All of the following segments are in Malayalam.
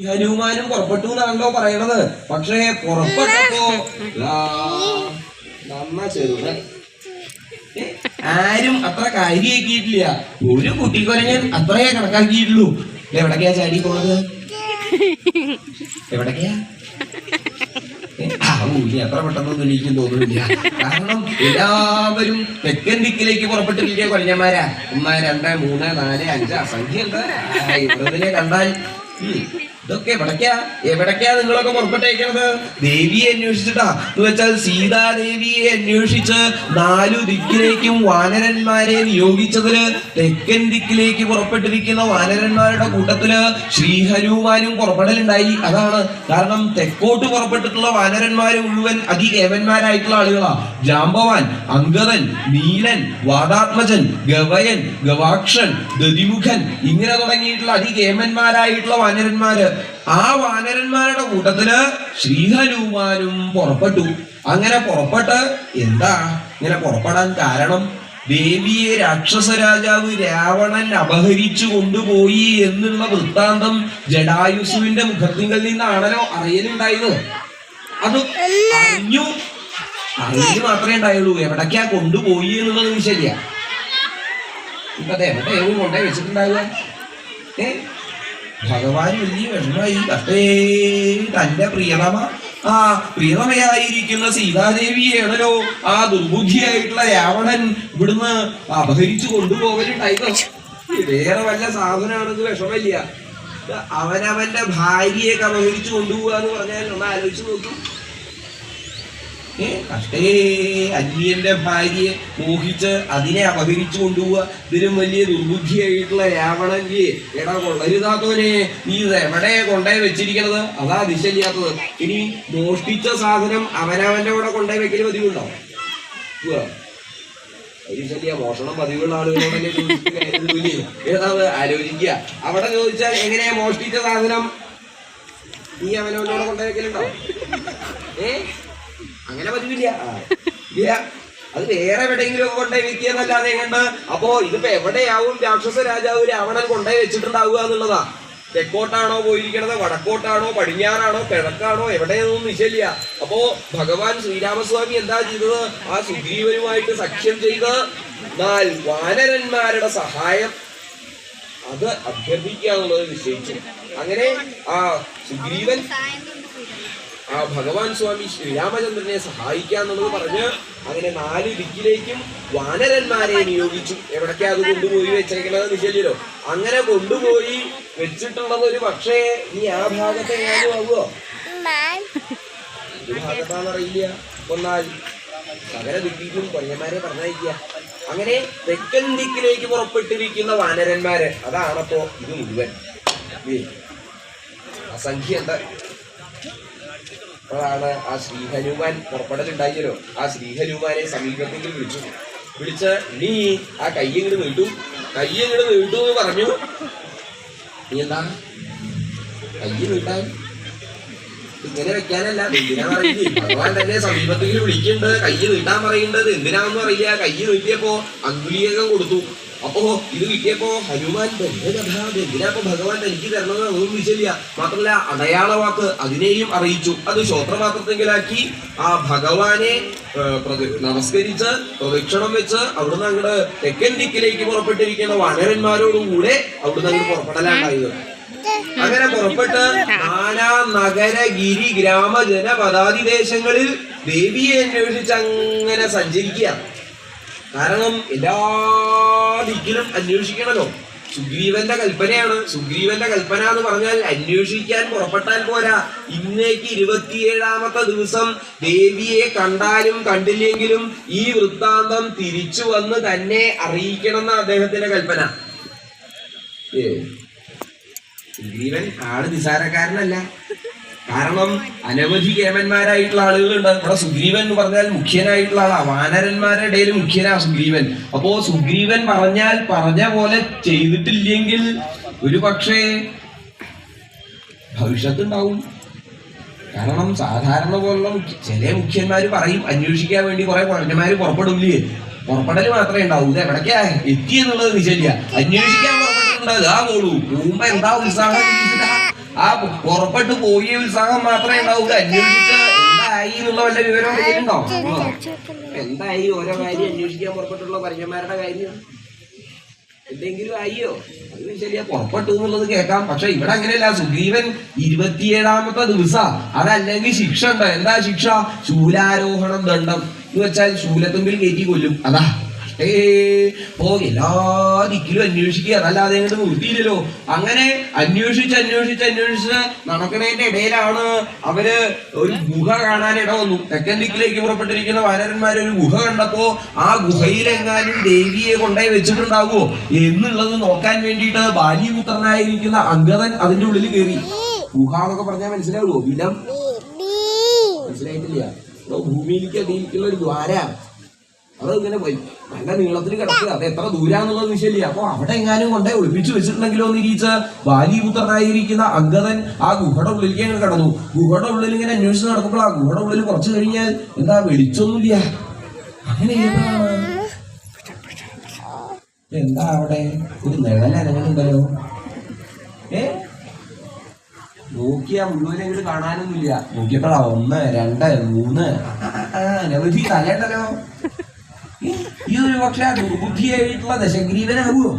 ഹനുമാനും പുറപ്പെട്ടു എന്നാണല്ലോ പറയണത്. പക്ഷേ പുറപ്പെട്ടപ്പോ ചെറുതൻ ആരും അത്ര കാര്യമാക്കിയിട്ടില്ല. ഒരു കുട്ടിക്കൊരങ്ങൻ അത്രയേ കണക്കാക്കിയിട്ടുള്ളൂ. എവിടക്കെയാ ചാടി പോണത്? എവിടക്കെയാ? അത്ര പെട്ടെന്നൊന്നും എനിക്കും തോന്നുന്നില്ല. കാരണം എല്ലാവരും തെക്കൻ ദിക്കിലേക്ക് പുറപ്പെട്ടിരിക്കുക കൊല്ലന്മാരാ. 1, 2, 3, 4, 5 അസംഖ്യ ഉണ്ട്. ഇവരതിനെ കണ്ടാൽ ഇതൊക്കെ എവിടക്കാ നിങ്ങളൊക്കെ പുറപ്പെട്ടേക്കണത്? ദേവിയെ അന്വേഷിച്ചിട്ടാ. എന്ന് വെച്ചാൽ സീതാദേവിയെ അന്വേഷിച്ച് 4 ദിക്കിലേക്കും വാനരന്മാരെ നിയോഗിച്ചതില് തെക്കൻ ദിക്കിലേക്ക് പുറപ്പെട്ടിരിക്കുന്ന വാനരന്മാരുടെ കൂട്ടത്തില് ശ്രീഹനുമാനും പുറപ്പെടലുണ്ടായി. അതാണ് കാരണം തെക്കോട്ട് പുറപ്പെട്ടിട്ടുള്ള വാനരന്മാര് മുഴുവൻ അതികേവന്മാരായിട്ടുള്ള ആളുകളാ. ജാമ്പവാൻ, അങ്കദൻ, നീലൻ, വാദാത്മജൻ, ഗവയൻ, ഗവാക്ഷൻ, ദതിമുഖൻ ഇങ്ങനെ തുടങ്ങിയിട്ടുള്ള അതികേമന്മാരായിട്ടുള്ള വാനരന്മാര്. ആ വാനരന്മാരുടെ കൂട്ടത്തില് ശ്രീഹനുമാനും പുറപ്പെട്ടു. അങ്ങനെ പുറപ്പെട്ട് എന്താ ഇങ്ങനെ പുറപ്പെടാൻ കാരണം? ദേവിയെ രാക്ഷസ രാജാവ് രാവണൻ അപഹരിച്ചു കൊണ്ടുപോയി എന്നുള്ള വൃത്താന്തം ജടായുസുവിന്റെ മുഖത്തിങ്കൽ നിന്നാണല്ലോ അറിയലുണ്ടായത്. അത് അറിഞ്ഞു മാത്രമേ ഉണ്ടായുള്ളൂ. എവിടേക്കാ കൊണ്ടുപോയി എന്നുള്ളത് ശരിയാ. ഇപ്പൊ എവിടെയും കൊണ്ടേ വെച്ചിട്ടുണ്ടാവുക. ഭഗവാൻ വലിയ വിഷമായി. കഷ്ടേ, തന്റെ പ്രിയതമയായിരിക്കുന്ന സീതാദേവിയാണല്ലോ ആ ദുർബുദ്ധിയായിട്ടുള്ള രാവണൻ ഇവിടുന്ന് അപഹരിച്ചു കൊണ്ടുപോകലുണ്ടായത്. വേറെ വല്ല സാധനമാണെന്ന് വിഷമില്ല. അവനവന്റെ ഭാര്യയൊക്കെ അപഹരിച്ചു കൊണ്ടുപോവുക എന്ന് പറഞ്ഞാൽ ഒന്ന് ആലോചിച്ച് നോക്കും. കഷ്ടേ, അന്യന്റെ ഭാര്യയെ മോഹിച്ച് അതിനെ അപഹരിച്ചു കൊണ്ടുപോവുക. ഇതിലും വലിയ ദുർബുദ്ധിയായിട്ടുള്ള രാവണന്റെ എടാ കൊള്ളരുതാത്തവനെ, നീ എവിടെ കൊണ്ടേ വെച്ചിരിക്കണത്? അതാ ദിശയില്ലാത്തത്. ഇനി മോഷ്ടിച്ച സാധനം അവനവന്റെ കൂടെ കൊണ്ടേ വെക്കല് പതിവുണ്ടോ? ശരിയ മോഷണം പതിവുള്ള ആളുകളോടല്ലേ ചോദിച്ചിട്ട് ഏതാത് ആലോചിക്കുക. അവിടെ ചോദിച്ചാൽ എങ്ങനെയാ മോഷ്ടിച്ച സാധനം നീ അവനവനോടെ കൊണ്ടേ വെക്കലുണ്ടോ? അങ്ങനെ പതിവില്ല. അത് വേറെ എവിടെയെങ്കിലും ഒക്കെ കൊണ്ടേ വെക്കിയെന്നല്ലാതെ കണ്ട്. അപ്പോ ഇതിപ്പോ എവിടെയാവും രാക്ഷസ രാജാവ് രാവണൻ കൊണ്ടേ വെച്ചിട്ടുണ്ടാവുക എന്നുള്ളതാ. തെക്കോട്ടാണോ പോയിരിക്കണത്, വടക്കോട്ടാണോ, പടിഞ്ഞാറാണോ, കിഴക്കാണോ, എവിടെയൊന്നും നിശ്ചയില്ല. അപ്പോ ഭഗവാൻ ശ്രീരാമസ്വാമി എന്താ ചെയ്തത്? ആ സുഗ്രീവനുമായിട്ട് സഖ്യം ചെയ്ത് 4 വാനരന്മാരുടെ സഹായം അത് അഭ്യർത്ഥിക്കുക എന്നുള്ളത് നിശ്ചയിച്ചു. അങ്ങനെ ആ സുഗ്രീവൻ ആ ഭഗവാൻ സ്വാമി ശ്രീരാമചന്ദ്രനെ സഹായിക്കാന്നുള്ളത് പറഞ്ഞ് അങ്ങനെ 4 ദിക്കിലേക്കും വാനരന്മാരെ നിയോഗിച്ചു. എവിടേക്കാ അത് കൊണ്ടുപോയി വെച്ചേക്കണത് നിശ്ചയില്ലോ. അങ്ങനെ കൊണ്ടുപോയി വെച്ചിട്ടുള്ളത് ഒരു പക്ഷേ നീ ആ ഭാഗത്ത് എങ്ങാനും ആവുമോ? ഒരു ഭാഗത്താണെന്നറിയില്ല. ഒന്നാൽ സകല ദിക്കിലും കൊല്ലന്മാരെ പറഞ്ഞയക്കുക. അങ്ങനെ തെക്കൻ ദിക്കിലേക്ക് പുറപ്പെട്ടിരിക്കുന്ന വാനരന്മാര് അതാണപ്പോ ഇത് മുഴുവൻ അസംഖ്യ എന്താ. അപ്പോഴാണ് ആ ശ്രീഹനുമാൻ പുറപ്പെടലുണ്ടായില്ലോ. ആ ശ്രീഹനുമാനെ സമീപത്തേക്ക് വിളിച്ച് നീ ആ കയ്യങ്ങട് നീട്ടു എന്ന് പറഞ്ഞു. നീ എന്താ കയ്യ് നീട്ടാൻ? ഇങ്ങനെ വെക്കാനല്ല, എന്തിനാ പറയുന്നത്? ഭഗവാൻ തന്നെ സമീപത്തേക്ക് വിളിക്കുന്നുണ്ട്, കയ്യ് നീട്ടാൻ പറയുന്നുണ്ട്. എന്തിനാണെന്ന് അറിയില്ല. കയ്യ് നീട്ടിയപ്പോ അങ്കുലീകം കൊടുത്തു. അപ്പോ ഇത് കിട്ടിയപ്പോ ഹനുമാൻ എന്തിനാപ്പോ ഭഗവാൻ എനിക്ക് തരണത് അതൊന്നും വിഷയില്ല. മാത്രമല്ല അടയാള വാക്ക് അതിനെയും അറിയിച്ചു. അത് ശ്രോത്രപാത്രത്തെങ്കിലാക്കി ആ ഭഗവാനെ നമസ്കരിച്ച് പ്രദക്ഷിണം വെച്ച് അവിടുന്ന് അങ്ങോട്ട് തെക്കൻ ദിക്കിലേക്ക് പുറപ്പെട്ടിരിക്കുന്ന വാനരന്മാരോടും കൂടെ അവിടുന്ന് അങ്ങോട്ട് പുറപ്പെടലാണ്ടായത്. അങ്ങനെ പുറപ്പെട്ട് നാനാ നഗര ഗിരി ഗ്രാമ ജനപദാതിദേശങ്ങളിൽ ദേവിയെ അന്വേഷിച്ച് അങ്ങനെ സഞ്ചരിക്കുക. കാരണം എല്ലാ ദിക്കിലും അന്വേഷിക്കണല്ലോ. സുഗ്രീവന്റെ കൽപ്പനയാണ്. സുഗ്രീവന്റെ കൽപ്പന എന്ന് പറഞ്ഞാൽ അന്വേഷിക്കാൻ പുറപ്പെട്ടാൽ പോരാ. ഇന്നേക്ക് 27ാമത്തെ ദിവസം ദേവിയെ കണ്ടാലും കണ്ടില്ലെങ്കിലും ഈ വൃത്താന്തം തിരിച്ചു വന്ന് തന്നെ അറിയിക്കണം എന്ന അദ്ദേഹത്തിന്റെ കൽപ്പന. സുഗ്രീവൻ ആള് നിസാരക്കാരനല്ല. കാരണം അനവധി കേമന്മാരായിട്ടുള്ള ആളുകളുണ്ട്. ഇവിടെ സുഗ്രീവൻ എന്ന് പറഞ്ഞാൽ മുഖ്യനായിട്ടുള്ള ആളാ. വാനരന്മാരുടെ ഇടയിൽ മുഖ്യനാ സുഗ്രീവൻ. അപ്പോ സുഗ്രീവൻ പറഞ്ഞാൽ പറഞ്ഞ പോലെ ചെയ്തിട്ടില്ലെങ്കിൽ ഒരു പക്ഷേ ഭവിഷ്യത്തുണ്ടാവും. കാരണം സാധാരണ പോലുള്ള ചില മുഖ്യന്മാര് പറയും അന്വേഷിക്കാൻ വേണ്ടി കുറെ കുഴഞ്ഞമാര് പുറപ്പെടില്ലേ. പുറപ്പെടൽ മാത്രമേ ഉണ്ടാവൂ. ഇത് എവിടേക്കാ എത്തി എന്നുള്ളത് നിശ്ചയില്ല. അന്വേഷിക്കാൻ പുറപ്പെട്ടിട്ടുണ്ട്. ആ പോളൂ പോകുമ്പോ എന്താ ഉത്സാഹം ആ പുറപ്പെട്ടു പോയ ഉത്സാഹം മാത്രമേ ഉണ്ടാവൂ. അന്വേഷിച്ച് എന്തായി എന്നുള്ള വല്ല വിവരം ഉണ്ടോ? എന്തായി ഓരോ കാര്യം അന്വേഷിക്കാൻ പുറപ്പെട്ടുള്ള പരമന്മാരുടെ കാര്യം എന്തെങ്കിലും ആയിയോ? അത് ശരിയാ, പുറപ്പെട്ടു എന്നുള്ളത് കേൾക്കാം. പക്ഷെ ഇവിടെ അങ്ങനെയല്ല. സുഗ്രീവൻ 27ാമത്തെ ദിവസം അതല്ലെങ്കിൽ ശിക്ഷ ഉണ്ട്. എന്താ ശിക്ഷ? ശൂലാരോഹണം ദണ്ഡം എന്ന് വെച്ചാൽ ശൂലത്തുമ്പിൽ കയറ്റി കൊല്ലും. അതാ എല്ലാ ദിക്കിലും അന്വേഷിക്കുക, അതല്ലാതെ അങ്ങോട്ട് നിർത്തിയില്ലല്ലോ. അങ്ങനെ അന്വേഷിച്ച് നടക്കണേന്റെ ഇടയിലാണ് അവര് ഒരു ഗുഹ കാണാൻ ഇട വന്നു. തെക്കൻ ദിക്കിലേക്ക് പുറപ്പെട്ടിരിക്കുന്ന വാനരന്മാര് ഒരു ഗുഹ കണ്ടപ്പോ ആ ഗുഹയിലെങ്ങാനും ദേവിയെ കൊണ്ടുപോയി വെച്ചിട്ടുണ്ടാകുമോ എന്നുള്ളത് നോക്കാൻ വേണ്ടിയിട്ട് ബാലിപുത്രനായിരിക്കുന്ന അംഗദൻ അതിന്റെ ഉള്ളിൽ കയറി. ഗുഹ എന്നൊക്കെ പറഞ്ഞാൽ മനസ്സിലാവുമോ? വിലം മനസ്സിലായിട്ടില്ല. ഭൂമിയിലേക്ക് അടിയിലേക്കുള്ള ഒരു ദ്വാര, അത് ഇങ്ങനെ പോയി നല്ല നീളത്തിൽ കിടക്കുക. അത് എത്ര ദൂരാന്നുള്ളത് വിഷയമില്ല. അപ്പൊ അവിടെ എങ്ങാനും കൊണ്ടേ ഒളിപ്പിച്ചു വെച്ചിട്ടുണ്ടെങ്കിലോ എന്ന് ഇരിച്ച് ബാലിപുത്രനായിരിക്കുന്ന അംഗദൻ ആ ഗുഹയുടെ ഉള്ളിലേക്ക് ഇങ്ങനെ കടന്നു. ഗുഹയുടെ ഉള്ളിൽ ഇങ്ങനെ അന്വേഷിച്ച് നടക്കുമ്പോൾ ആ ഗുഹയുടെ ഉള്ളിൽ കുറച്ചു കഴിഞ്ഞാൽ എന്താ വെളിച്ചൊന്നുമില്ല. അങ്ങനെ എന്താ അവിടെ ഒരു നിഴലനങ്ങളുണ്ടല്ലോ. നോക്കിയാ മുഴുവനെങ്കിലും കാണാനൊന്നുമില്ല. നോക്കിയപ്പോഴാ 1, 2, 3 അനവധി തലയുണ്ടല്ലോ. ഇതൊരു പക്ഷെ ദുർബുദ്ധിയായിട്ടുള്ള ദശഗ്രീവനാകുമോ?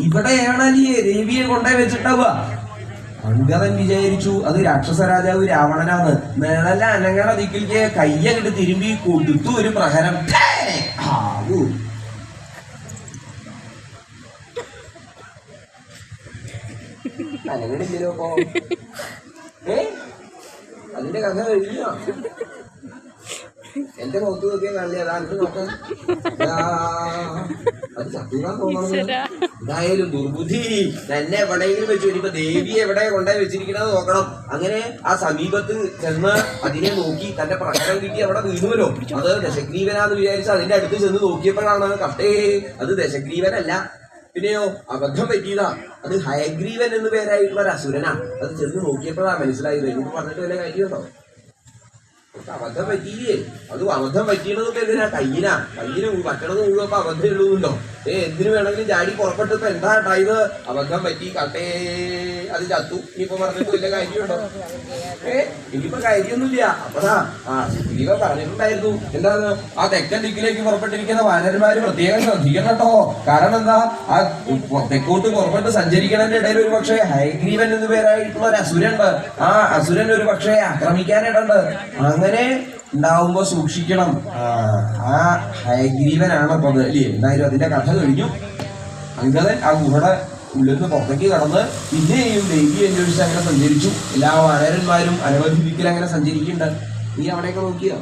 ഇവിടെയാണ് ഈ ദേവിയെ കൊണ്ടേ വെച്ചിട്ടാവുക. അംഗദൻ വിചാരിച്ചു അത് രാക്ഷസ രാജാവ് രാവണനാണ്. നിഴല അനങ്ങണ ദിക്കിലേക്ക് കയ്യങ്ങട്ട് തിരുമ്പി കൊടുത്തു ഒരു പ്രഹരം. ആവൂ അനങ്ങണില്ലല്ലോ. അപ്പോ അതിന്റെ കഥ കഴിഞ്ഞോ? എന്റെ മുഖത്ത് നോക്കിയാൽ കാണില്ല. അതാണ്ട് നോക്കാൻ അത് ചത്തൂരാൻ തോന്നുന്നത്. എന്തായാലും ദുർബുദ്ധി തന്നെ എവിടെയെങ്കിലും വെച്ചു. ഇനിയിപ്പോ ദേവി എവിടെ കൊണ്ടുപോയി വെച്ചിരിക്കണത് നോക്കണം. അങ്ങനെ ആ സമീപത്ത് ചെന്ന് അതിനെ നോക്കി തന്റെ പ്രകടനം കിട്ടി അവിടെ വീണുവല്ലോ. അത് ദശഗ്രീവനാന്ന് വിചാരിച്ച് അതിന്റെ അടുത്ത് ചെന്ന് നോക്കിയപ്പോഴാണ് കട്ടേ അത് ദശഗ്രീവനല്ല, പിന്നെയോ അബദ്ധം പറ്റിയതാ. അത് ഹയഗ്രീവൻ എന്ന് പേരായിട്ടുള്ള ഒരു അസുരനാ. അത് ചെന്ന് നോക്കിയപ്പോഴാ മനസ്സിലായത്. എനിക്ക് പറഞ്ഞിട്ട് വല്ല കാര്യമുണ്ടോ? അബദ്ധം പറ്റിയില്ലേ? അത് അബദ്ധം പറ്റിയതൊക്കെ എന്തിനാ? കയ്യിന് പറ്റണത് മുഴുവൻ അബദ്ധം എഴുതുന്നുണ്ടോ? എന്തിനു വേണമെങ്കിലും ചാടി പുറപ്പെട്ടിപ്പോ എന്താ ഉണ്ടായത്? അബദ്ധം പറ്റി കട്ടേ അത് ചത്തു. ഇനിയിപ്പോ പറഞ്ഞിട്ട് വല്ല കാര്യമുണ്ടോ? ഇനിയിപ്പോ കാര്യമൊന്നുമില്ല. അപ്പതാ സുഗ്രീവൻ പറഞ്ഞിട്ടുണ്ടായിരുന്നു എന്താണ്? ആ തെക്കൻ ദിക്കിലേക്ക് പുറപ്പെട്ടിരിക്കുന്ന വാനരന്മാര് പ്രത്യേകം ശ്രദ്ധിക്കണം കേട്ടോ. കാരണം എന്താ? ആ തെക്കോട്ട് പുറപ്പെട്ട് സഞ്ചരിക്കണതിന്റെ ഇടയിൽ ഒരു പക്ഷേ ഹയഗ്രീവൻ എന്ന് പേരായിട്ടുള്ള ഒരു അസുരണ്ട്. ആ അസുരൻ ഒരു പക്ഷേ ആക്രമിക്കാനിടണ്ട്. അങ്ങനെ ഉണ്ടാവുമ്പോ സൂക്ഷിക്കണം. ആ ഹയഗ്രീവനാണ് അപ്പൊ അത് അല്ലേ? എന്തായാലും അതിന്റെ കഥ കഴിഞ്ഞു. അംഗദൻ ആ ഗുഹയുടെ ഉള്ളിൽ നിന്ന് പുറത്തേക്ക് കടന്ന് പിന്നെയും ദേവിയെ അന്വേഷിച്ച് അങ്ങനെ സഞ്ചരിച്ചു. എല്ലാ വാനരന്മാരും അനവധി ദിക്കിൽ അങ്ങനെ സഞ്ചരിക്കുന്നുണ്ട്. നീ അവിടെയൊക്കെ നോക്കിയോ?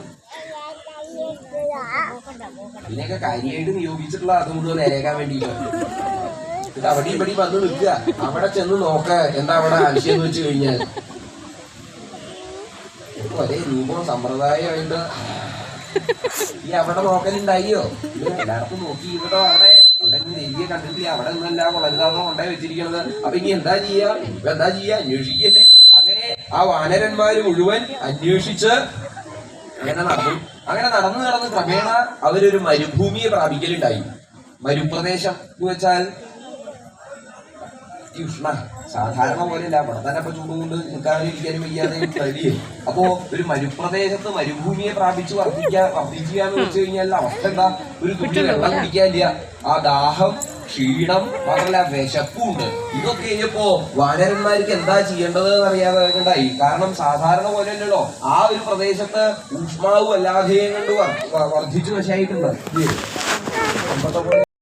ഇതിനെയൊക്കെ കാര്യമായിട്ട് നിയോഗിച്ചിട്ടുള്ള അത് മുഴുവൻ നേരേക്കാൻ വേണ്ടിയിട്ട് ഇത് അവിടെ ഇവിടെ വന്ന് നിൽക്കുക. അവിടെ ചെന്ന് നോക്ക എന്താ അവിടെ ആവശ്യം എന്ന് വെച്ച് കഴിഞ്ഞാൽ ഒരേ രൂപവും സമ്പ്രദായമായിട്ട് ഈ അവിടെ നോക്കലുണ്ടായിയോ? എല്ലായിടത്തും നോക്കി ഇവിടെ അവിടെ ദേവിയെ കണ്ടിട്ടില്ല. അവിടെ ഒന്നല്ല വളരുതാതെ കൊണ്ടായി വെച്ചിരിക്കുന്നത്. അപ്പൊ ഇനി എന്താ ചെയ്യാ? ഇപ്പൊ എന്താ ചെയ്യാ? അന്വേഷിക്കന്നെ. അങ്ങനെ ആ വാനരന്മാര് മുഴുവൻ അന്വേഷിച്ച് അങ്ങനെ നടന്നു. അങ്ങനെ നടന്ന് ക്രമേണ അവരൊരു മരുഭൂമിയെ പ്രാപിക്കലുണ്ടായി. മരുപ്രദേശം എന്ന് വെച്ചാൽ ഉഷ്ണ സാധാരണ പോലെയല്ല. അവിടെ തന്നെ ഇപ്പൊ ചൂടുകൊണ്ട് നിൽക്കാനും ഇരിക്കാനും വയ്യാതെ കഴിയും. അപ്പോ ഒരു മരുപ്രദേശത്ത് മരുഭൂമിയെ പ്രാപിച്ച് വർദ്ധിക്കുക എന്ന് വെച്ച് കഴിഞ്ഞാൽ അവസ്ഥ എന്താ? ഒരു തുള്ളി വെള്ളം കുടിക്കാനില്ല. ആ ദാഹം, ക്ഷീണം, മാത്രമല്ല വിശപ്പുണ്ട്. ഇതൊക്കെ കഴിഞ്ഞപ്പോ വാനരന്മാർക്ക് എന്താ ചെയ്യേണ്ടത് എന്നറിയാതെ ഉണ്ടായി. കാരണം സാധാരണ പോലെയല്ലല്ലോ. ആ ഒരു പ്രദേശത്ത് ഊഷ്മാവും അല്ലാതെയും കൊണ്ട് വർദ്ധിച്ചു വശമായിട്ടുണ്ട്.